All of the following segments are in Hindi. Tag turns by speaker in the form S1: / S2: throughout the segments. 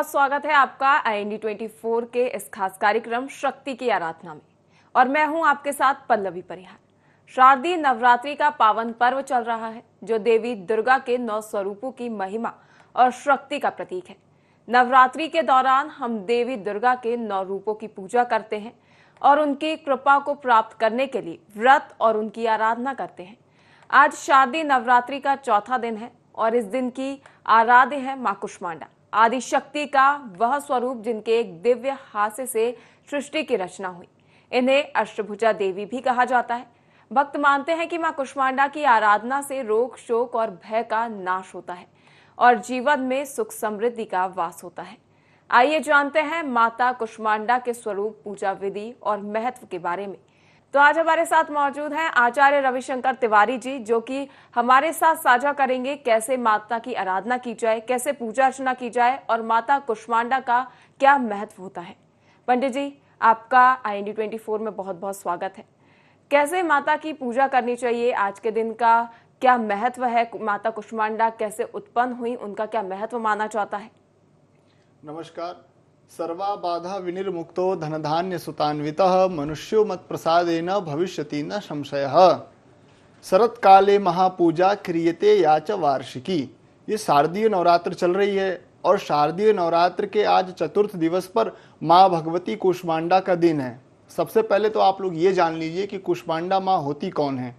S1: बहुत स्वागत है आपका IND24 के इस खास कार्यक्रम शक्ति की आराधना में। और मैं हूं आपके साथ पल्लवी परिहार। शारदीय नवरात्रि का पावन पर्व चल रहा है, जो देवी दुर्गा के 9 स्वरूपों की महिमा और शक्ति का प्रतीक है। नवरात्रि के दौरान हम देवी दुर्गा के 9 रूपों की पूजा करते हैं और उनकी कृपा को प्राप्त करने के लिए व्रत और उनकी आराधना करते हैं। आज शारदीय नवरात्रि का चौथा दिन है और इस दिन की आराध्य है मां कुष्मांडा, आदि शक्ति का वह स्वरूप जिनके एक दिव्य हास्य से सृष्टि की रचना हुई। इन्हें अष्टभुजा देवी भी कहा जाता है। भक्त मानते हैं कि मां कुष्मांडा की आराधना से रोग, शोक और भय का नाश होता है और जीवन में सुख समृद्धि का वास होता है। आइए जानते हैं माता कुष्मांडा के स्वरूप, पूजा विधि और महत्व के बारे में। तो आज हमारे साथ मौजूद हैं आचार्य रविशंकर तिवारी जी, जो कि हमारे साथ साझा करेंगे कैसे माता की आराधना की जाए, कैसे पूजा अर्चना की जाए और माता कुष्मांडा का क्या महत्व होता है। पंडित जी, आपका IND24 में बहुत बहुत स्वागत है। कैसे माता की पूजा करनी चाहिए, आज के दिन का क्या महत्व है, माता कुष्मांडा कैसे उत्पन्न हुई, उनका क्या महत्व माना जाता है?
S2: नमस्कार। सर्वा बाधा विनिर्मुक्तो धनधान्य सुतान्वितः मनुष्यो मत प्रसादेन भविष्यति न संशयः। शरत काले महापूजा क्रियते या च वार्षिकी। ये शारदीय नवरात्र चल रही है और शारदीय नवरात्र के आज चतुर्थ दिवस पर माँ भगवती कुष्मांडा का दिन है। सबसे पहले तो आप लोग ये जान लीजिए कि कुष्मांडा माँ होती कौन है।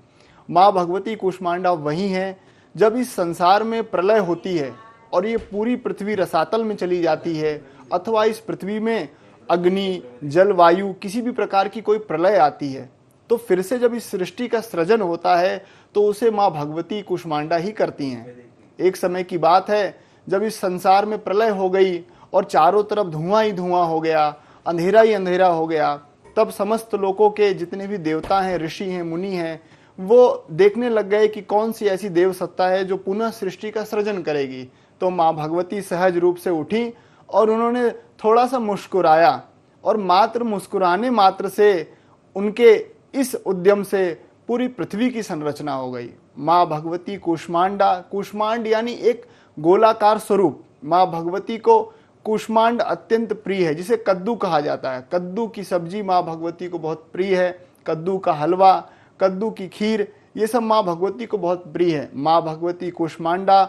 S2: माँ भगवती कुष्मांडा वही है जब इस संसार में प्रलय होती है और ये पूरी पृथ्वी रसातल में चली जाती है, अथवा इस पृथ्वी में अग्नि, जल, वायु किसी भी प्रकार की कोई प्रलय आती है, तो फिर से जब इस सृष्टि का सृजन होता है तो उसे माँ भगवती कुष्मांडा ही करती हैं। एक समय की बात है जब इस संसार में प्रलय हो गई और चारों तरफ धुआं ही धुआं हो गया, अंधेरा ही अंधेरा हो गया, तब समस्त लोकों के जितने भी देवता हैं, ऋषि हैं, मुनि हैं, वो देखने लग गए कि कौन सी ऐसी देव सत्ता है जो पुनः सृष्टि का सृजन करेगी। तो माँ भगवती सहज रूप से उठी और उन्होंने थोड़ा सा मुस्कुराया और मात्र मुस्कुराने मात्र से उनके इस उद्यम से पूरी पृथ्वी की संरचना हो गई। माँ भगवती कुष्मांडा, कुष्मांड यानी एक गोलाकार स्वरूप। माँ भगवती को कुष्मांड अत्यंत प्रिय है, जिसे कद्दू कहा जाता है। कद्दू की सब्जी माँ भगवती को बहुत प्रिय है। कद्दू का हलवा, कद्दू की खीर, ये सब माँ भगवती को बहुत प्रिय है। माँ भगवती कुष्मांडा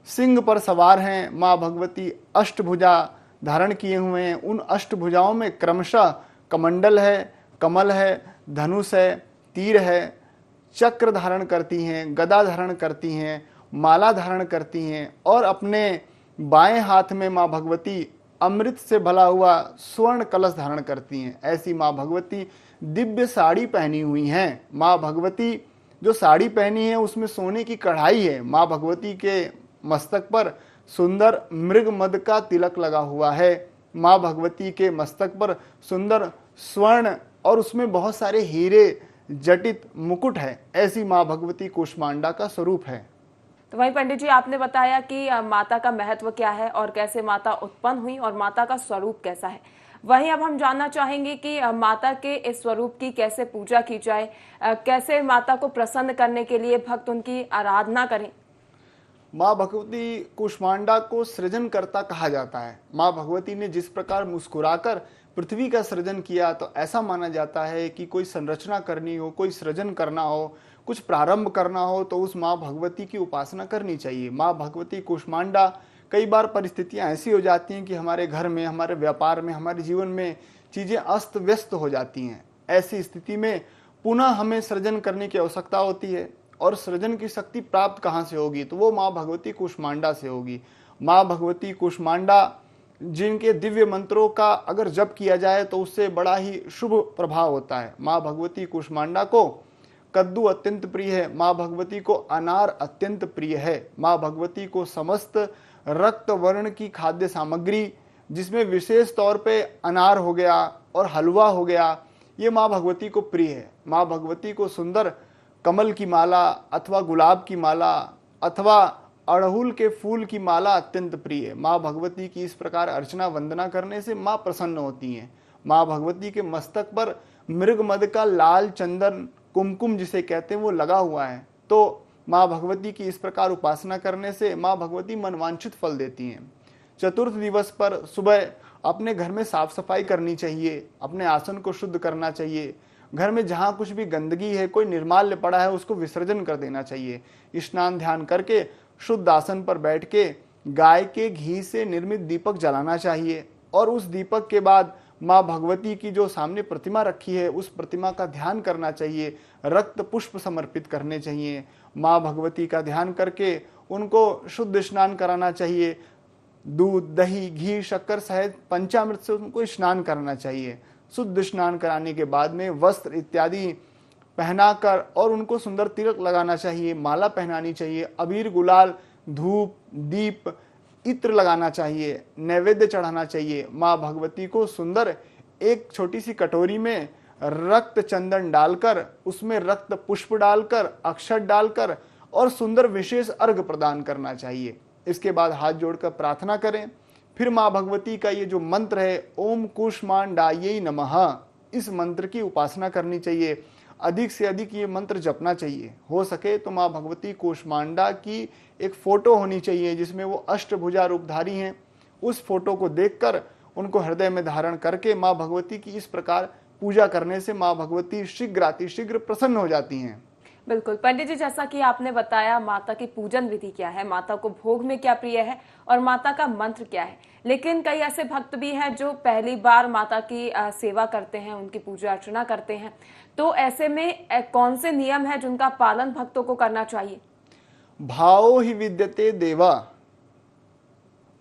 S2: सिंह पर सवार हैं। माँ भगवती अष्टभुजा धारण किए हुए हैं। उन अष्टभुजाओं में क्रमशः कमंडल है, कमल है, धनुष है, तीर है, चक्र धारण करती हैं, गदा धारण करती हैं, माला धारण करती हैं और अपने बाएं हाथ में माँ भगवती अमृत से भला हुआ स्वर्ण कलश धारण करती हैं। ऐसी माँ भगवती दिव्य साड़ी पहनी हुई हैं। माँ भगवती जो साड़ी पहनी है उसमें सोने की कढ़ाई है। माँ भगवती के मस्तक पर सुंदर मृग मद का तिलक लगा हुआ है। माँ भगवती के मस्तक पर सुंदर स्वर्ण और उसमें बहुत सारे हीरे जटित मुकुट है। ऐसी माँ भगवती कुष्मांडा का स्वरूप है।
S1: तो वहीं पंडित जी, आपने बताया कि माता का महत्व क्या है और कैसे माता उत्पन्न हुई और माता का स्वरूप कैसा है। वहीं अब हम जानना चाहेंगे कि माता के इस स्वरूप की कैसे पूजा की जाए, कैसे माता को प्रसन्न करने के लिए भक्त उनकी आराधना करें।
S2: माँ भगवती कुष्मांडा को सृजनकर्ता कहा जाता है। माँ भगवती ने जिस प्रकार मुस्कुराकर पृथ्वी का सृजन किया, तो ऐसा माना जाता है कि कोई संरचना करनी हो, कोई सृजन करना हो, कुछ प्रारंभ करना हो, तो उस माँ भगवती की उपासना करनी चाहिए। माँ भगवती कुष्मांडा, कई बार परिस्थितियाँ ऐसी हो जाती हैं कि हमारे घर में, हमारे व्यापार में, हमारे जीवन में चीज़ें अस्त व्यस्त हो जाती हैं। ऐसी स्थिति में पुनः हमें सृजन करने की आवश्यकता होती है और सृजन की शक्ति प्राप्त कहाँ से होगी, तो वो माँ भगवती कुष्मांडा से होगी। माँ भगवती कुष्मांडा जिनके दिव्य मंत्रों का अगर जप किया जाए तो उससे बड़ा ही शुभ प्रभाव होता है। माँ भगवती कुष्मांडा को कद्दू अत्यंत प्रिय है। माँ भगवती को अनार अत्यंत प्रिय है। माँ भगवती को समस्त रक्त वर्ण की खाद्य सामग्री, जिसमें विशेष तौर पे अनार हो गया और हलवा हो गया, ये माँ भगवती को प्रिय है। माँ भगवती को सुंदर कमल की माला अथवा गुलाब की माला अथवा अड़हुल के फूल की माला अत्यंत प्रिय है। माँ भगवती की इस प्रकार अर्चना वंदना करने से माँ प्रसन्न होती हैं। माँ भगवती के मस्तक पर मृग मद का लाल चंदन, कुमकुम जिसे कहते हैं, वो लगा हुआ है। तो माँ भगवती की इस प्रकार उपासना करने से माँ भगवती मनवांछित फल देती हैं। चतुर्थ दिवस पर सुबह अपने घर में साफ सफाई करनी चाहिए, अपने आसन को शुद्ध करना चाहिए, घर में जहाँ कुछ भी गंदगी है, कोई निर्माल्य पड़ा है, उसको विसर्जन कर देना चाहिए। स्नान ध्यान करके शुद्ध आसन पर बैठ के गाय के घी से निर्मित दीपक जलाना चाहिए और उस दीपक के बाद माँ भगवती की जो सामने प्रतिमा रखी है उस प्रतिमा का ध्यान करना चाहिए, रक्त पुष्प समर्पित करने चाहिए। माँ भगवती का ध्यान करके उनको शुद्ध स्नान कराना चाहिए, दूध दही घी शक्कर सहित पंचामृत से उनको स्नान करना चाहिए। शुद्ध स्नान कराने के बाद में वस्त्र इत्यादि पहनाकर और उनको सुंदर तिलक लगाना चाहिए, माला पहनानी चाहिए, अबीर गुलाल धूप दीप इत्र लगाना चाहिए, नैवेद्य चढ़ाना चाहिए। माँ भगवती को सुंदर एक छोटी सी कटोरी में रक्त चंदन डालकर उसमें रक्त पुष्प डालकर अक्षत डालकर और सुंदर विशेष अर्घ प्रदान करना चाहिए। इसके बाद हाथ जोड़कर प्रार्थना करें। फिर माँ भगवती का ये जो मंत्र है ओम कूष्मांडायै नमः, इस मंत्र की उपासना करनी चाहिए, अधिक से अधिक ये मंत्र जपना चाहिए। हो सके तो माँ भगवती कूष्मांडा की एक फोटो होनी चाहिए जिसमें वो अष्टभुजा रूपधारी हैं। उस फोटो को देखकर उनको हृदय में धारण करके माँ भगवती की इस प्रकार पूजा करने से माँ भगवती शीघ्र प्रसन्न हो जाती हैं।
S1: बिल्कुल पंडित जी, जैसा कि आपने बताया माता की पूजन विधि क्या है, माता को भोग में क्या प्रिय है और माता का मंत्र क्या है, लेकिन कई ऐसे भक्त भी हैं जो पहली बार माता की सेवा करते हैं, उनकी पूजा अर्चना करते हैं, तो ऐसे में कौन से नियम है जिनका पालन भक्तों को करना चाहिए?
S2: भावो ही विद्यते देवा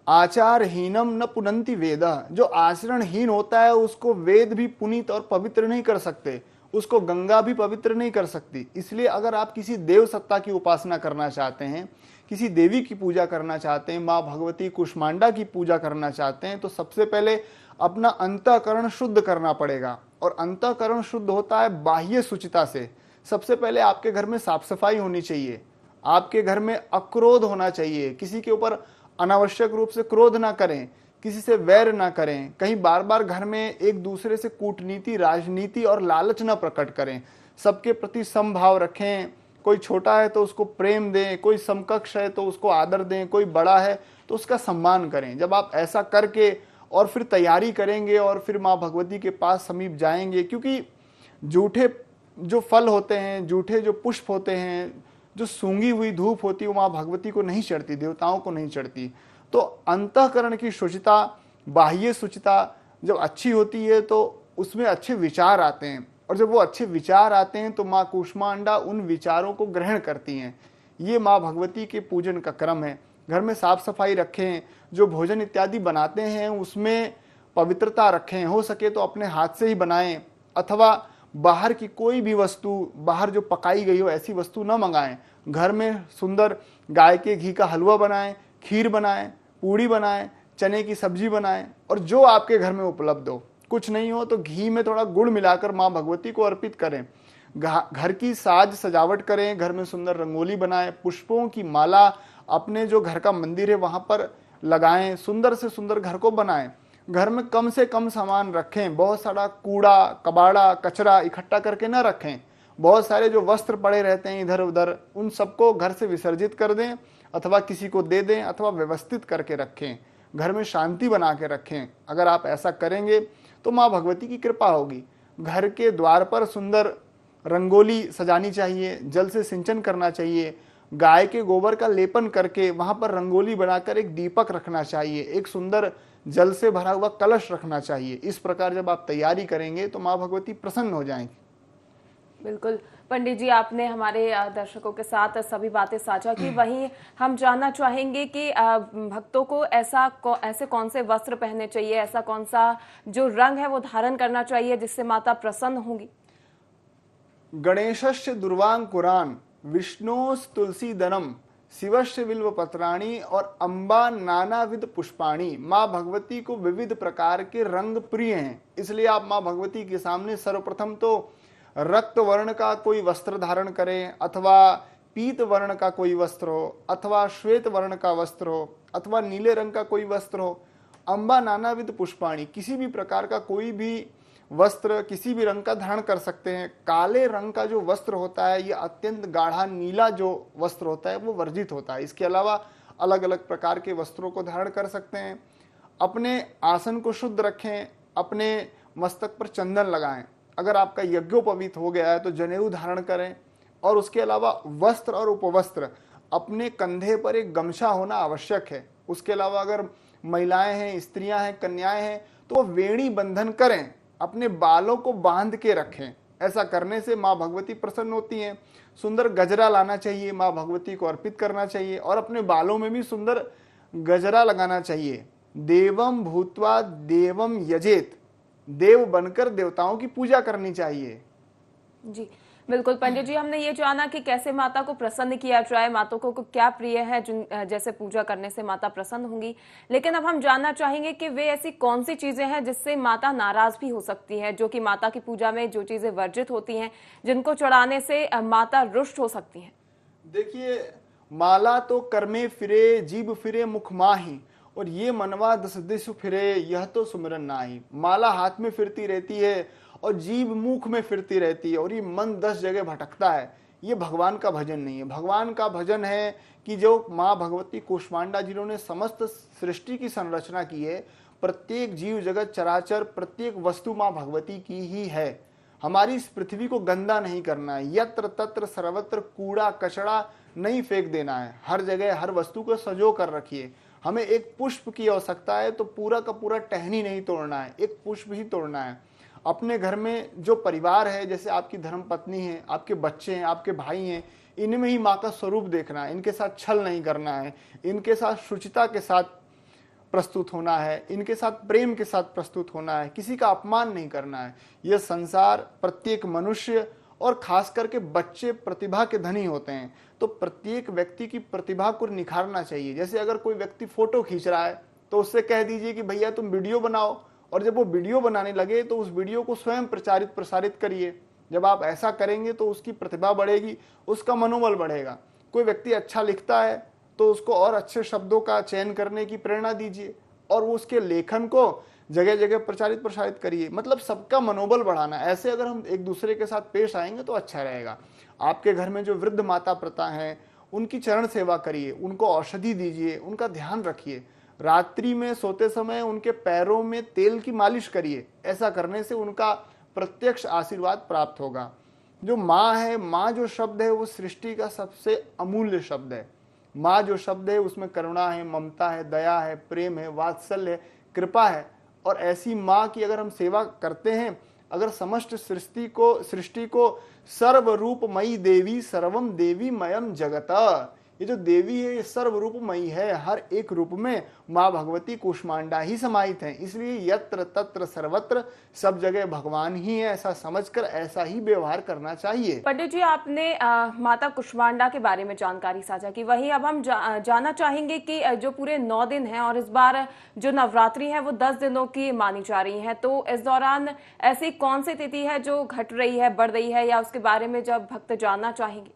S2: आचारहीनम न पुनंति वेदा। जो आचरणहीन होता है उसको वेद भी पुनीत और पवित्र नहीं कर सकते, उसको गंगा भी पवित्र नहीं कर सकती। इसलिए अगर आप किसी देव सत्ता की उपासना करना चाहते हैं, किसी देवी की पूजा करना चाहते हैं, माँ भगवती कुष्मांडा की पूजा करना चाहते हैं, तो सबसे पहले अपना अंतःकरण शुद्ध करना पड़ेगा। और अंतःकरण शुद्ध होता है बाह्य शुचिता से। सबसे पहले आपके घर में साफ सफाई होनी चाहिए, आपके घर में अक्रोध होना चाहिए, किसी के ऊपर अनावश्यक रूप से क्रोध ना करें, किसी से वैर ना करें, कहीं बार बार घर में एक दूसरे से कूटनीति राजनीति और लालच ना प्रकट करें, सबके प्रति समभाव रखें। कोई छोटा है तो उसको प्रेम दें, कोई समकक्ष है तो उसको आदर दें, कोई बड़ा है तो उसका सम्मान करें। जब आप ऐसा करके और फिर तैयारी करेंगे और फिर माँ भगवती के पास समीप जाएंगे, क्योंकि जूठे जो फल होते हैं, जूठे जो पुष्प होते हैं, जो सूंघी हुई धूप होती है वो माँ भगवती को नहीं चढ़ती, देवताओं को नहीं चढ़ती। तो अंतःकरण की शुचिता, बाह्य शुचिता जब अच्छी होती है तो उसमें अच्छे विचार आते हैं, और जब वो अच्छे विचार आते हैं तो माँ कूष्मांडा उन विचारों को ग्रहण करती हैं। ये माँ भगवती के पूजन का क्रम है। घर में साफ सफाई रखें, जो भोजन इत्यादि बनाते हैं उसमें पवित्रता रखें, हो सके तो अपने हाथ से ही बनाएं, अथवा बाहर की कोई भी वस्तु, बाहर जो पकाई गई हो ऐसी वस्तु न मंगाएं। घर में सुंदर गाय के घी का हलवा बनाएं, खीर बनाएं, पूड़ी बनाएं, चने की सब्जी बनाएं, और जो आपके घर में उपलब्ध हो। कुछ नहीं हो तो घी में थोड़ा गुड़ मिलाकर माँ भगवती को अर्पित करें। घर की साज सजावट करें, घर में सुंदर रंगोली बनाएं, पुष्पों की माला अपने जो घर का मंदिर है वहां पर लगाएं, सुंदर से सुंदर घर को बनाएं। घर में कम से कम सामान रखें, बहुत सारा कूड़ा कबाड़ा कचरा इकट्ठा करके ना रखें। बहुत सारे जो वस्त्र पड़े रहते हैं इधर उधर, उन सबको घर से विसर्जित कर दें, अथवा किसी को दे दें, अथवा व्यवस्थित करके रखें। घर में शांति बना के रखें। अगर आप ऐसा करेंगे तो माँ भगवती की कृपा होगी। घर के द्वार पर सुंदर रंगोली सजानी चाहिए, जल से सिंचन करना चाहिए, गाय के गोबर का लेपन करके वहां पर रंगोली बनाकर एक दीपक रखना चाहिए, एक सुंदर जल से भरा हुआ कलश रखना चाहिए। इस प्रकार जब आप तैयारी करेंगे तो माँ भगवती प्रसन्न हो जाएंगी।
S1: बिल्कुल पंडित जी, आपने हमारे दर्शकों के साथ सभी बातें साझा की। वहीं हम जानना चाहेंगे कि भक्तों को ऐसे कौन से वस्त्र पहनने चाहिए, ऐसा कौन सा जो रंग है वो धारण करना चाहिए जिससे माता प्रसन्न होंगी?
S2: गणेशस्य दुर्वांकुरान, विष्णोस् तुलसीदनम, शिवस्य बिल्व पत्राणी और अम्बा नानाविध पुष्पाणी। माँ भगवती को विविध प्रकार के रंग प्रिय हैं, इसलिए आप माँ भगवती के सामने सर्वप्रथम तो रक्त वर्ण का कोई वस्त्र धारण करें, अथवा पीत वर्ण का कोई वस्त्र हो, अथवा श्वेत वर्ण का वस्त्र हो, अथवा नीले रंग का कोई वस्त्र हो। अम्बा नानाविध पुष्पाणी, किसी भी प्रकार का कोई भी वस्त्र किसी भी रंग का धारण कर सकते हैं। काले रंग का जो वस्त्र होता है, ये अत्यंत गाढ़ा नीला जो वस्त्र होता है वो वर्जित होता है। इसके अलावा अलग अलग प्रकार के वस्त्रों को धारण कर सकते हैं। अपने आसन को शुद्ध रखें, अपने मस्तक पर चंदन लगाएं। अगर आपका यज्ञोपवीत हो गया है तो जनेऊ धारण करें। और उसके अलावा वस्त्र और उपवस्त्र, अपने कंधे पर एक गमछा होना आवश्यक है। उसके अलावा अगर महिलाएं हैं, स्त्रियां हैं, कन्याएं हैं तो वो वेणी बंधन करें, अपने बालों को बांध के रखें। ऐसा करने से माँ भगवती प्रसन्न होती हैं। सुंदर गजरा लाना चाहिए, माँ भगवती को अर्पित करना चाहिए और अपने बालों में भी सुंदर गजरा लगाना चाहिए। देवम भूत्वा देवम यजेत, देव बनकर देवताओं की पूजा करनी चाहिए।
S1: जी बिल्कुल पंडित जी, हमने ये जाना कि कैसे माता को प्रसन्न किया जाए, माताओं को क्या प्रिय है जिन जैसे पूजा करने से माता प्रसन्न होंगी। लेकिन अब हम जानना चाहेंगे कि वे ऐसी कौन सी चीजें हैं जिससे माता नाराज भी हो सकती है, जो कि माता की पूजा में जो चीजें वर्जित होती हैं, जिनको चढ़ाने से माता रुष्ट हो सकती हैं।
S2: देखिए, माला तो कर्मे फिरे, जीभ फिरे मुख माही, और ये मनवा दस दिश फिरे, यह तो सुमिरन नाही। माला हाथ में फिरती रहती है और जीभ मुख में फिरती रहती है और ये मन 10 जगह भटकता है। ये भगवान का भजन नहीं है। भगवान का भजन है कि जो माँ भगवती कूष्मांडा जिन्होंने समस्त सृष्टि की संरचना की है, प्रत्येक जीव जगत चराचर प्रत्येक वस्तु माँ भगवती की ही है। हमारी इस पृथ्वी को गंदा नहीं करना है। यत्र तत्र सर्वत्र कूड़ा कचड़ा नहीं फेंक देना है। हर जगह हर वस्तु को सजो कर रखिए। हमें एक पुष्प की आवश्यकता है तो पूरा का पूरा टहनी नहीं तोड़ना है, एक पुष्प ही तोड़ना है। अपने घर में जो परिवार है, जैसे आपकी धर्म पत्नी है, आपके बच्चे हैं, आपके भाई हैं, इनमें ही माँ का स्वरूप देखना है। इनके साथ छल नहीं करना है, इनके साथ शुचिता के साथ प्रस्तुत होना है, इनके साथ प्रेम के साथ प्रस्तुत होना है, किसी का अपमान नहीं करना है। यह संसार, प्रत्येक मनुष्य और खास करके बच्चे प्रतिभा के धनी होते हैं, तो प्रत्येक व्यक्ति की प्रतिभा को निखारना चाहिए। जैसे अगर कोई व्यक्ति फोटो खींच रहा है तो उससे कह दीजिए कि भैया तुम वीडियो बनाओ, और जब वो वीडियो बनाने लगे तो उस वीडियो को स्वयं प्रसारित करिए। जब आप ऐसा करेंगे तो उसकी प्रतिभा बढ़ेगी, उसका मनोबल बढ़ेगा। कोई व्यक्ति अच्छा लिखता है तो उसको और अच्छे शब्दों का चयन करने की प्रेरणा दीजिए और वो उसके लेखन को जगह जगह प्रसारित करिए। मतलब सबका मनोबल बढ़ाना। ऐसे अगर हम एक दूसरे के साथ पेश आएंगे तो अच्छा रहेगा। आपके घर में जो वृद्ध माता पिता हैं उनकी चरण सेवा करिए, उनको औषधि दीजिए, उनका ध्यान रखिए। रात्रि में सोते समय उनके पैरों में तेल की मालिश करिए। ऐसा करने से उनका प्रत्यक्ष आशीर्वाद प्राप्त होगा। जो माँ है, माँ जो शब्द है वो सृष्टि का सबसे अमूल्य शब्द है। माँ जो शब्द है उसमें करुणा है, ममता है, दया है, प्रेम है, वात्सल्य है, कृपा है। और ऐसी माँ की अगर हम सेवा करते हैं, अगर समस्त सृष्टि को सर्वरूपमयी देवी सर्वम देवी मयम जगत, ये जो देवी है ये सर्वरूपमयी है। हर एक रूप में माँ भगवती कूष्मांडा ही समाहित है। इसलिए यत्र तत्र सर्वत्र सब जगह भगवान ही है, ऐसा समझकर ऐसा ही व्यवहार करना चाहिए।
S1: पंडित जी, आपने माता कूष्मांडा के बारे में जानकारी साझा की। वहीं अब हम जानना चाहेंगे कि जो पूरे 9 दिन हैं और इस बार जो नवरात्रि है वो 10 दिनों की मानी जा रही है, तो इस दौरान ऐसी कौन सी तिथि है जो घट रही है, बढ़ रही है, या उसके बारे में जब भक्त जानना चाहेंगे?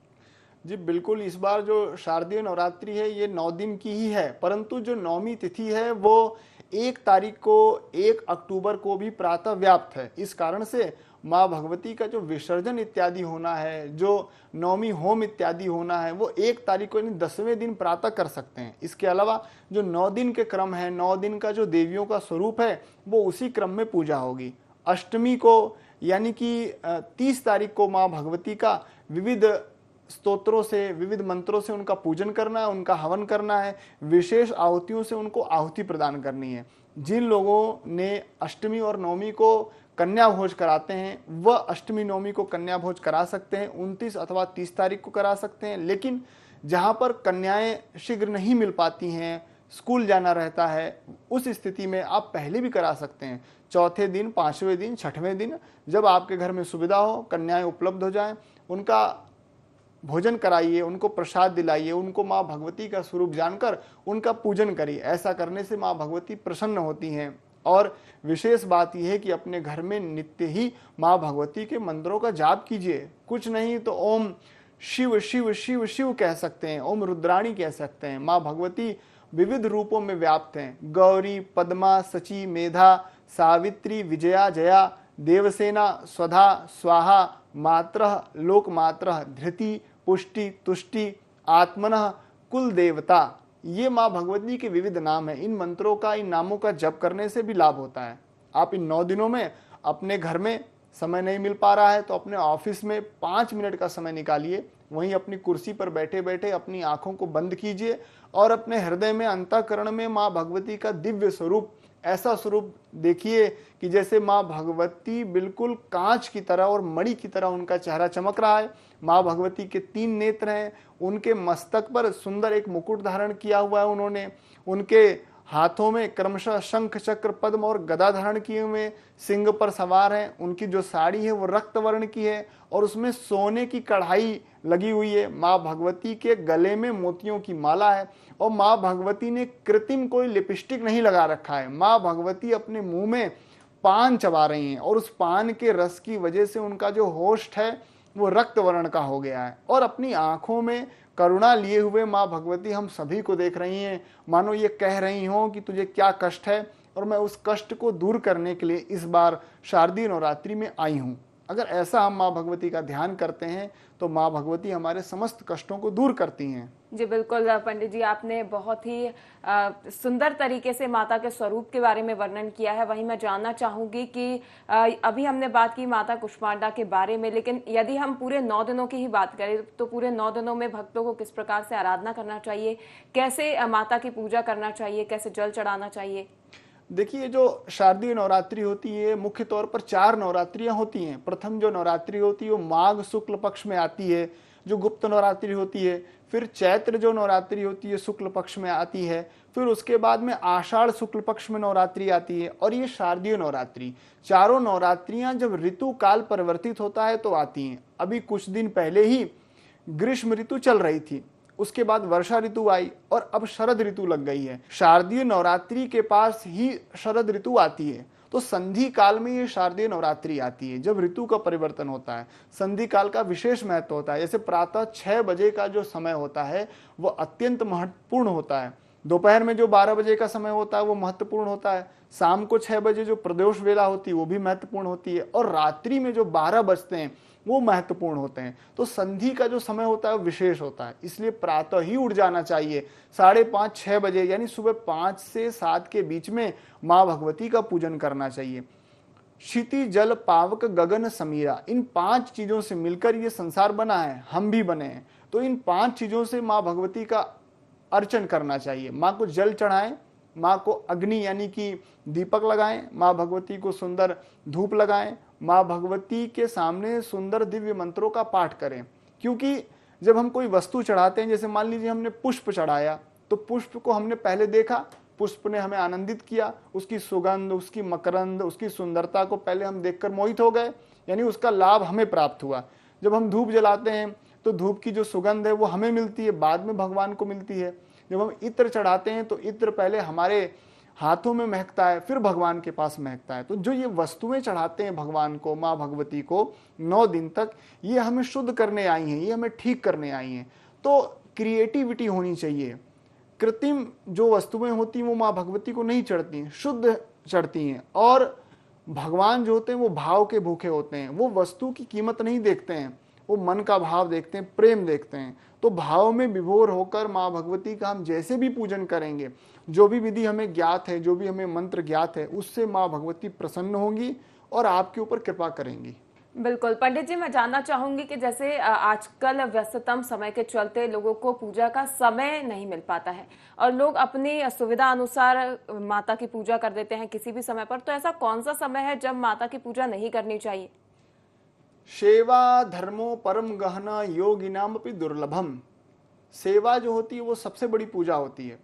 S2: जी बिल्कुल, इस बार जो शारदीय नवरात्रि है ये 9 दिन की ही है, परंतु जो 9वीं तिथि है वो 1 तारीख को 1 अक्टूबर को भी प्रातः व्याप्त है। इस कारण से माँ भगवती का जो विसर्जन इत्यादि होना है, जो 9वीं होम इत्यादि होना है, वो 1 तारीख को यानी 10वें दिन प्रातः कर सकते हैं। इसके अलावा जो 9 दिन के क्रम है, 9 दिन का जो देवियों का स्वरूप है वो उसी क्रम में पूजा होगी। अष्टमी को यानी कि 30 तारीख को माँ भगवती का विविध स्तोत्रों से, विविध मंत्रों से उनका पूजन करना है, उनका हवन करना है, विशेष आहुतियों से उनको आहुति प्रदान करनी है। जिन लोगों ने अष्टमी और नवमी को कन्या भोज कराते हैं वह अष्टमी नवमी को कन्या भोज करा सकते हैं, 29 अथवा 30 तारीख को करा सकते हैं। लेकिन जहां पर कन्याएं शीघ्र नहीं मिल पाती हैं, स्कूल जाना रहता है, उस स्थिति में आप पहले भी करा सकते हैं। चौथे दिन, 5वें दिन, 6वें दिन, जब आपके घर में सुविधा हो, कन्याएं उपलब्ध हो जाएं, उनका भोजन कराइए, उनको प्रसाद दिलाइए, उनको माँ भगवती का स्वरूप जानकर उनका पूजन करिए। ऐसा करने से माँ भगवती प्रसन्न होती हैं। और विशेष बात यह है कि अपने घर में नित्य ही माँ भगवती के मंत्रों का जाप कीजिए। कुछ नहीं तो ओम शिव शिव शिव शिव कह सकते हैं, ओम रुद्राणी कह सकते हैं। माँ भगवती विविध रूपों में व्याप्त हैं। गौरी, पद्मा, सची, मेधा, सावित्री, विजया, जया, देवसेना, स्वधा, स्वाहा, मात्रः, लोकमात्रः, धृति, पुष्टि, तुष्टि, आत्मनः, कुल देवता। ये माँ भगवती के विविध नाम है। इन मंत्रों का, इन नामों का जप करने से भी लाभ होता है। आप इन 9 दिनों में अपने घर में समय नहीं मिल पा रहा है तो अपने ऑफिस में 5 मिनट का समय निकालिए, वहीं अपनी कुर्सी पर बैठे बैठे अपनी आंखों को बंद कीजिए और अपने हृदय में, अंतःकरण में माँ भगवती का दिव्य स्वरूप, ऐसा स्वरूप देखिए कि जैसे माँ भगवती बिल्कुल कांच की तरह और मणि की तरह उनका चेहरा चमक रहा है। माँ भगवती के 3 नेत्र हैं, उनके मस्तक पर सुंदर एक मुकुट धारण किया हुआ है उन्होंने, उनके हाथों में क्रमशः शंख, चक्र, पद्म और गदा धारण किए हुए सिंह पर सवार हैं। उनकी जो साड़ी है वो रक्त वर्ण की है और उसमें सोने की कढ़ाई लगी हुई है। माँ भगवती के गले में मोतियों की माला है और माँ भगवती ने कृत्रिम कोई लिपस्टिक नहीं लगा रखा है। माँ भगवती अपने मुंह में पान चबा रही हैं और उस पान के रस की वजह से उनका जो होष्ठ है वो रक्त वर्ण का हो गया है और अपनी आंखों में करुणा लिए हुए माँ भगवती हम सभी को देख रही हैं, मानो ये कह रही हों कि तुझे क्या कष्ट है और मैं उस कष्ट को दूर करने के लिए इस बार शारदीय नवरात्रि में आई हूँ। अगर ऐसा हम माँ भगवती का ध्यान करते हैं तो माँ भगवती हमारे समस्त कष्टों को दूर करती हैं।
S1: जी बिल्कुल पंडित जी, आपने बहुत ही सुंदर तरीके से माता के स्वरूप के बारे में वर्णन किया है। वहीं मैं जानना चाहूंगी कि अभी हमने बात की माता कुष्मांडा के बारे में, लेकिन यदि हम पूरे 9 दिनों की ही बात करें तो पूरे 9 दिनों में भक्तों को किस प्रकार से आराधना करना चाहिए, कैसे माता की पूजा करना चाहिए, कैसे जल चढ़ाना चाहिए?
S2: देखिए, जो शारदीय नवरात्रि होती है मुख्य तौर पर 4 नवरात्रियां होती हैं। प्रथम जो नवरात्रि होती है वो माघ शुक्ल पक्ष में आती है, जो गुप्त नवरात्रि होती है। फिर चैत्र जो नवरात्रि होती है शुक्ल पक्ष में आती है। फिर उसके बाद में आषाढ़ शुक्ल पक्ष में नवरात्रि आती है और ये शारदीय नवरात्रि। चारों नवरात्रियां जब ऋतु काल परिवर्तित होता है तो आती हैं। अभी कुछ दिन पहले ही ग्रीष्म ऋतु चल रही थी, उसके बाद वर्षा ऋतु आई और अब शरद ऋतु लग गई है। शारदीय नवरात्रि के पास ही शरद ऋतु आती है, तो संधि काल में ये शारदीय नवरात्रि आती है जब ऋतु का परिवर्तन होता है। संधि काल का विशेष महत्व होता है। जैसे प्रातः 6 बजे का जो समय होता है वो अत्यंत महत्वपूर्ण होता है। दोपहर में जो 12 बजे का समय होता है वो महत्वपूर्ण होता है। शाम को 6 बजे जो प्रदोष वेला होती है वो भी महत्वपूर्ण होती है और रात्रि में जो 12 बजते हैं वो महत्वपूर्ण होते हैं। तो संधि का जो समय होता है वो विशेष होता है, इसलिए प्रातः ही उठ जाना चाहिए। 5:30 6 बजे यानी सुबह 5 से 7 के बीच में माँ भगवती का पूजन करना चाहिए। क्षिति जल पावक गगन समीरा, इन 5 चीजों से मिलकर ये संसार बना है, हम भी बने हैं। तो इन 5 चीजों से माँ भगवती का अर्चन करना चाहिए। माँ को जल चढ़ाएं, माँ को अग्नि यानी कि दीपक लगाएं, माँ भगवती को सुंदर धूप लगाएं, माँ भगवती के सामने सुंदर दिव्य मंत्रों का पाठ करें। क्योंकि जब हम कोई वस्तु चढ़ाते हैं, जैसे मान लीजिए हमने पुष्प चढ़ाया, तो पुष्प को हमने पहले देखा, पुष्प ने हमें आनंदित किया, उसकी सुगंध, उसकी मकरंद, उसकी सुंदरता को पहले हम देखकर मोहित हो गए, यानी उसका लाभ हमें प्राप्त हुआ। जब हम धूप जलाते हैं तो धूप की जो सुगंध है वो हमें मिलती है, बाद में भगवान को मिलती है। जब हम इत्र चढ़ाते हैं तो इत्र पहले हमारे हाथों में महकता है, फिर भगवान के पास महकता है। तो जो ये वस्तुएं चढ़ाते हैं भगवान को, माँ भगवती को 9 दिन तक, ये हमें शुद्ध करने आई हैं, ये हमें ठीक करने आई हैं। तो क्रिएटिविटी होनी चाहिए। कृत्रिम जो वस्तुएं होती हैं वो माँ भगवती को नहीं चढ़ती हैं, शुद्ध चढ़ती हैं। और भगवान जो होते हैं वो भाव के भूखे होते हैं, वो वस्तु की कीमत नहीं देखते हैं, वो मन का भाव देखते हैं, प्रेम देखते हैं। तो भाव में विभोर होकर माँ भगवती का हम जैसे भी पूजन करेंगे, जो भी विधि हमें ज्ञात है, जो भी हमें मंत्र ज्ञात है, उससे माँ भगवती प्रसन्न होंगी और आपके ऊपर कृपा करेंगी।
S1: बिल्कुल पंडित जी, मैं जानना चाहूंगी कि जैसे आजकल व्यस्ततम समय के चलते लोगों को पूजा का समय नहीं मिल पाता है और लोग अपनी सुविधा अनुसार माता की पूजा कर देते हैं किसी भी समय पर, तो ऐसा कौन सा समय है जब माता की पूजा नहीं करनी चाहिए?
S2: सेवा धर्मो परम गहना योगिनाम अपि दुर्लभम। सेवा जो होती है वो सबसे बड़ी पूजा होती है।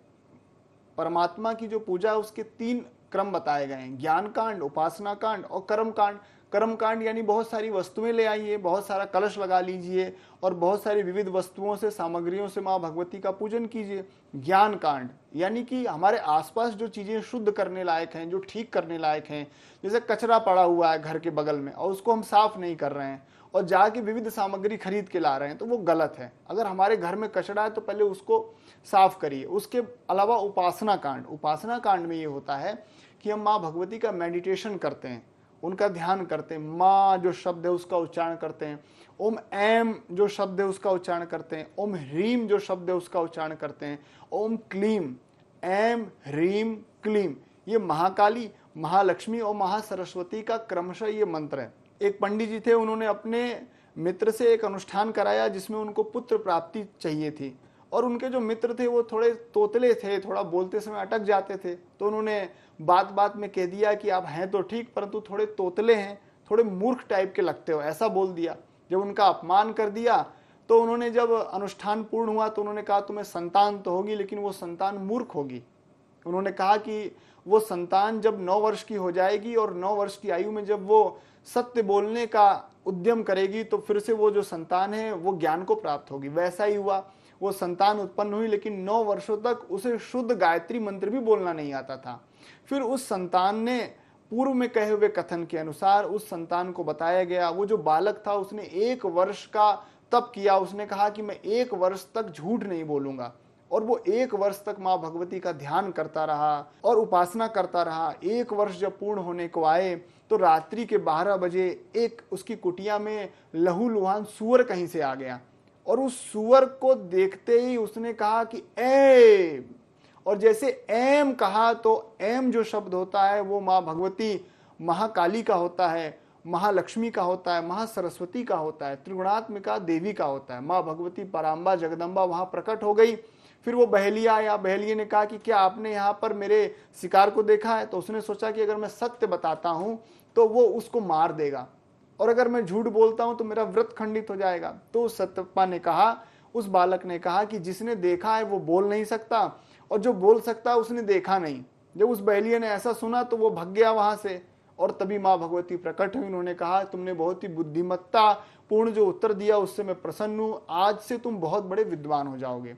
S2: परमात्मा की जो पूजा है उसके 3 क्रम बताए गए हैं, ज्ञान कांड, उपासना कांड और कर्म कांड। कर्म कांड यानी बहुत सारी वस्तुएं ले आइए, बहुत सारा कलश लगा लीजिए और बहुत सारी विविध वस्तुओं से, सामग्रियों से माँ भगवती का पूजन कीजिए। ज्ञान कांड यानी कि हमारे आसपास जो चीजें शुद्ध करने लायक हैं, जो ठीक करने लायक हैं, जैसे कचरा पड़ा हुआ है घर के बगल में और उसको हम साफ नहीं कर रहे हैं और जाके विविध सामग्री खरीद के ला रहे हैं, तो वो गलत है। अगर हमारे घर में कचरा है तो पहले उसको साफ करिए। उसके अलावा उपासना कांड, उपासना कांड में ये होता है कि हम माँ भगवती का मेडिटेशन करते हैं, उनका ध्यान करते हैं। माँ जो शब्द है उसका उच्चारण करते हैं। ओम ऐम जो शब्द है उसका उच्चारण करते हैं। ओम ह्रीम जो शब्द है उसका उच्चारण करते हैं। ओम क्लीम, ऐम ह्रीम क्लीम, ये महाकाली, महालक्ष्मी और महासरस्वती का क्रमशः ये मंत्र है। एक पंडित जी थे, उन्होंने अपने मित्र से एक अनुष्ठान कराया जिसमें उनको पुत्र प्राप्ति चाहिए थी, और उनके जो मित्र थे वो थोड़े तोतले थे, थोड़ा बोलते समय अटक जाते थे। तो उन्होंने बात बात में कह दिया कि आप हैं तो ठीक, परंतु थोड़े तोतले हैं, थोड़े मूर्ख टाइप के लगते हो, ऐसा बोल दिया। जब उनका अपमान कर दिया तो उन्होंने, जब अनुष्ठान पूर्ण हुआ तो उन्होंने कहा तुम्हें संतान तो होगी, लेकिन वो संतान मूर्ख होगी। उन्होंने कहा कि वो संतान जब 9 वर्ष की हो जाएगी और 9 वर्ष की आयु में जब वो सत्य बोलने का उद्यम करेगी तो फिर से वो जो संतान है वो ज्ञान को प्राप्त होगी। वैसा ही हुआ, वो संतान उत्पन्न हुई, लेकिन 9 वर्षों तक उसे शुद्ध गायत्री मंत्र भी बोलना नहीं आता था। फिर उस संतान ने, पूर्व में कहे हुए कथन के अनुसार, उस संतान को बताया गया, वो जो बालक था उसने 1 वर्ष का तप किया। उसने कहा कि मैं 1 वर्ष तक झूठ नहीं बोलूंगा, और वो 1 वर्ष तक माँ भगवती का ध्यान करता रहा और उपासना करता रहा। 1 वर्ष जब पूर्ण होने को आए तो रात्रि के 12 बजे एक उसकी कुटिया में लहूलुहान सूअर कहीं से आ गया, और उस सूअर को देखते ही उसने कहा कि एम, और जैसे एम कहा तो एम जो शब्द होता है वो माँ भगवती महाकाली का होता है, महालक्ष्मी का होता है, महासरस्वती का होता है, त्रिगुणात्मिका देवी का होता है। माँ भगवती पराम्बा जगदम्बा वहां प्रकट हो गई। फिर वो बहेलिया आया, बहेलिये ने कहा कि क्या आपने यहाँ पर मेरे शिकार को देखा है? तो उसने सोचा कि अगर मैं सत्य बताता हूं तो वो उसको मार देगा, और अगर मैं झूठ बोलता हूं तो मेरा व्रत खंडित हो जाएगा। तो उस सत्यपा ने कहा, उस बालक ने कहा कि जिसने देखा है वो बोल नहीं सकता, और जो बोल सकता है उसने देखा नहीं। जब उस बहेलिये ने ऐसा सुना तो वो भाग गया वहां से, और तभी माँ भगवती प्रकट हुई। उन्होंने कहा तुमने बहुत ही बुद्धिमत्ता पूर्ण जो उत्तर दिया उससे मैं प्रसन्न हूं, आज से तुम बहुत बड़े विद्वान हो जाओगे।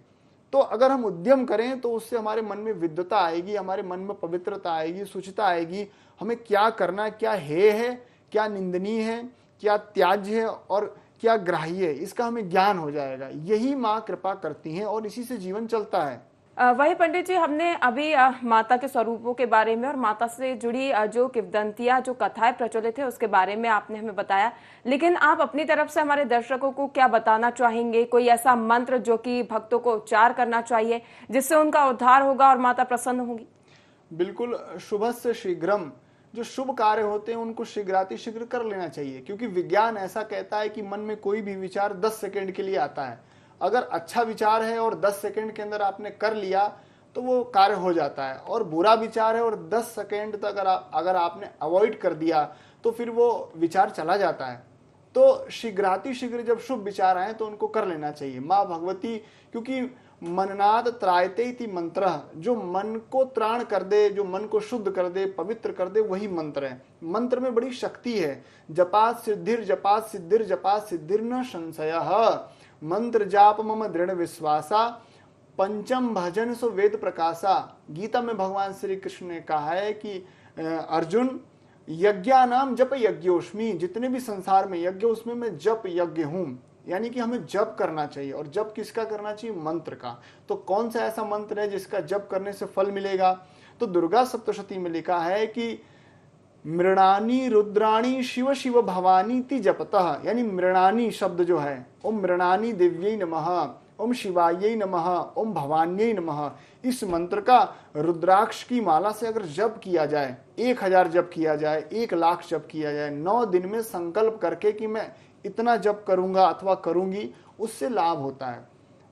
S2: तो अगर हम उद्यम करें तो उससे हमारे मन में विद्वता आएगी, हमारे मन में पवित्रता आएगी, शुचिता आएगी। हमें क्या करना है, क्या हेय है, क्या निंदनीय है, क्या त्याज्य है और क्या ग्राह्य है, इसका हमें ज्ञान हो जाएगा। यही माँ कृपा करती हैं और इसी से जीवन चलता है।
S1: वही पंडित जी, हमने अभी माता के स्वरूपों के बारे में और माता से जुड़ी जो किंवदंतियां, जो कथाएं प्रचलित है उसके बारे में आपने हमें बताया, लेकिन आप अपनी तरफ से हमारे दर्शकों को क्या बताना चाहेंगे? कोई ऐसा मंत्र जो कि भक्तों को उच्चार करना चाहिए जिससे उनका उद्धार होगा और माता प्रसन्न होगी?
S2: बिल्कुल, शुभस्य शीघ्रम, जो शुभ कार्य होते हैं उनको शीघ्रातिशीघ्र कर लेना चाहिए, क्योंकि विज्ञान ऐसा कहता है कि मन में कोई भी विचार 10 सेकंड के लिए आता है। अगर अच्छा विचार है और 10 सेकंड के अंदर आपने कर लिया तो वो कार्य हो जाता है, और बुरा विचार है और 10 सेकंड तक अगर आपने अवॉइड कर दिया तो फिर वो विचार चला जाता है। तो शीघ्रातिशीघ्र जब शुभ विचार आए तो उनको कर लेना चाहिए। माँ भगवती, क्योंकि मननाद त्रायते इति मंत्र, जो मन को त्राण कर दे, जो मन को शुद्ध कर दे, पवित्र कर दे, वही मंत्र है। मंत्र में बड़ी शक्ति है। जपात सिद्धिर जपात सिद्धिर जपात सिद्धिर न संशयः, मंत्र जाप मम दृढ़ विश्वासा, पंचम भजन सो वेद प्रकाशा। गीता में भगवान श्री कृष्ण ने कहा है कि अर्जुन, यज्ञानाम जप यज्ञोस्मि, जितने भी संसार में यज्ञ उसमें मैं जप यज्ञ हूं। यानी कि हमें जप करना चाहिए, और जप किसका करना चाहिए? मंत्र का। तो कौन सा ऐसा मंत्र है जिसका जप करने से फल मिलेगा? तो दुर्गा सप्तशती में लिखा है कि मृणानी रुद्राणी शिव शिव भवानी ति जपतः, यानी मृणानी शब्द जो है, ओम मृणानी दिव्यै नमः, ओम शिवायै नमः, ओम भवान्यै नमः, इस मंत्र का रुद्राक्ष की माला से अगर जप किया जाए, 1000 जप किया जाए, 1,00,000 जप किया जाए, 9 दिन में संकल्प करके कि मैं इतना जप करूंगा अथवा करूंगी, उससे लाभ होता है।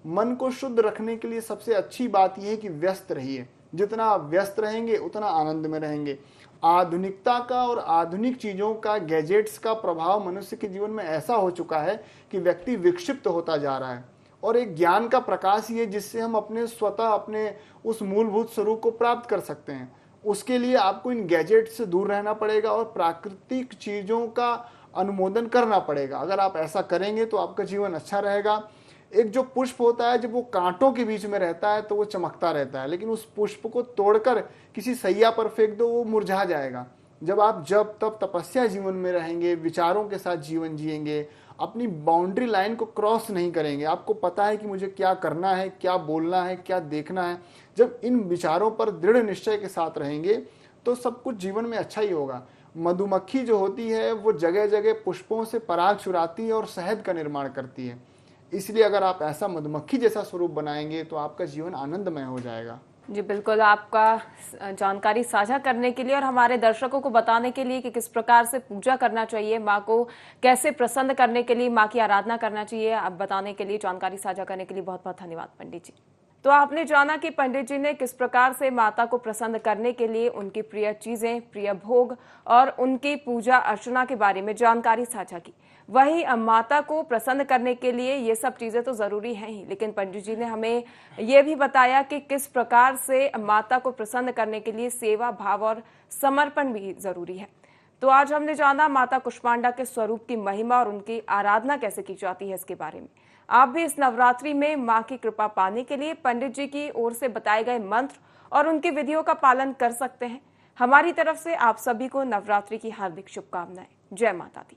S2: मन को शुद्ध रखने के लिए सबसे अच्छी बात यह है कि व्यस्त रहिए। जितना आप व्यस्त रहेंगे उतना आनंद में रहेंगे। आधुनिकता का और आधुनिक चीजों का, गैजेट्स का प्रभाव मनुष्य के जीवन में ऐसा हो चुका है कि व्यक्ति विक्षिप्त होता जा रहा है, और एक ज्ञान का प्रकाश ही है जिससे हम अपने स्वतः अपने उस मूलभूत स्वरूप को प्राप्त कर सकते हैं। उसके लिए आपको इन गैजेट से दूर रहना पड़ेगा और प्राकृतिक चीजों का अनुमोदन करना पड़ेगा। अगर आप ऐसा करेंगे तो आपका जीवन अच्छा रहेगा। एक जो पुष्प होता है, जब वो कांटों के बीच में रहता है तो वो चमकता रहता है, लेकिन उस पुष्प को तोड़कर किसी सैया पर फेंक दो, वो मुरझा जाएगा। जब आप जब तब तपस्या जीवन में रहेंगे, विचारों के साथ जीवन जिएंगे, अपनी बाउंड्री लाइन को क्रॉस नहीं करेंगे, आपको पता है कि मुझे क्या करना है, क्या बोलना है, क्या देखना है, जब इन विचारों पर दृढ़ निश्चय के साथ रहेंगे तो सब कुछ जीवन में अच्छा ही होगा। मधुमक्खी जो होती है वो जगह जगह पुष्पों से पराग चुराती है और शहद का निर्माण करती है। इसलिए अगर आप ऐसा मधुमक्खी जैसा स्वरूप बनाएंगे तो आपका जीवन आनंदमय हो जाएगा।
S1: जी बिल्कुल, आपका जानकारी साझा करने के लिए और हमारे दर्शकों को बताने के लिए कि किस प्रकार से पूजा करना चाहिए, माँ को कैसे प्रसन्न करने के लिए, माँ की आराधना करना चाहिए, आप बताने के लिए, जानकारी साझा करने के लिए बहुत बहुत धन्यवाद पंडित जी। तो आपने जाना कि पंडित जी ने किस प्रकार से माता को प्रसन्न करने के लिए उनकी प्रिय चीजें, प्रिय भोग और उनकी पूजा अर्चना के बारे में जानकारी साझा की। वहीं माता को प्रसन्न करने के लिए ये सब चीजें तो जरूरी हैं ही, लेकिन पंडित जी ने हमें ये भी बताया कि किस प्रकार से माता को प्रसन्न करने के लिए सेवा भाव और समर्पण भी जरूरी है। तो आज हमने जाना माता कुष्मांडा के स्वरूप की महिमा और उनकी आराधना कैसे की जाती है इसके बारे में। आप भी इस नवरात्रि में मां की कृपा पाने के लिए पंडित जी की ओर से बताए गए मंत्र और उनकी विधियों का पालन कर सकते हैं। हमारी तरफ से आप सभी को नवरात्रि की हार्दिक शुभकामनाएं। जय माता दी।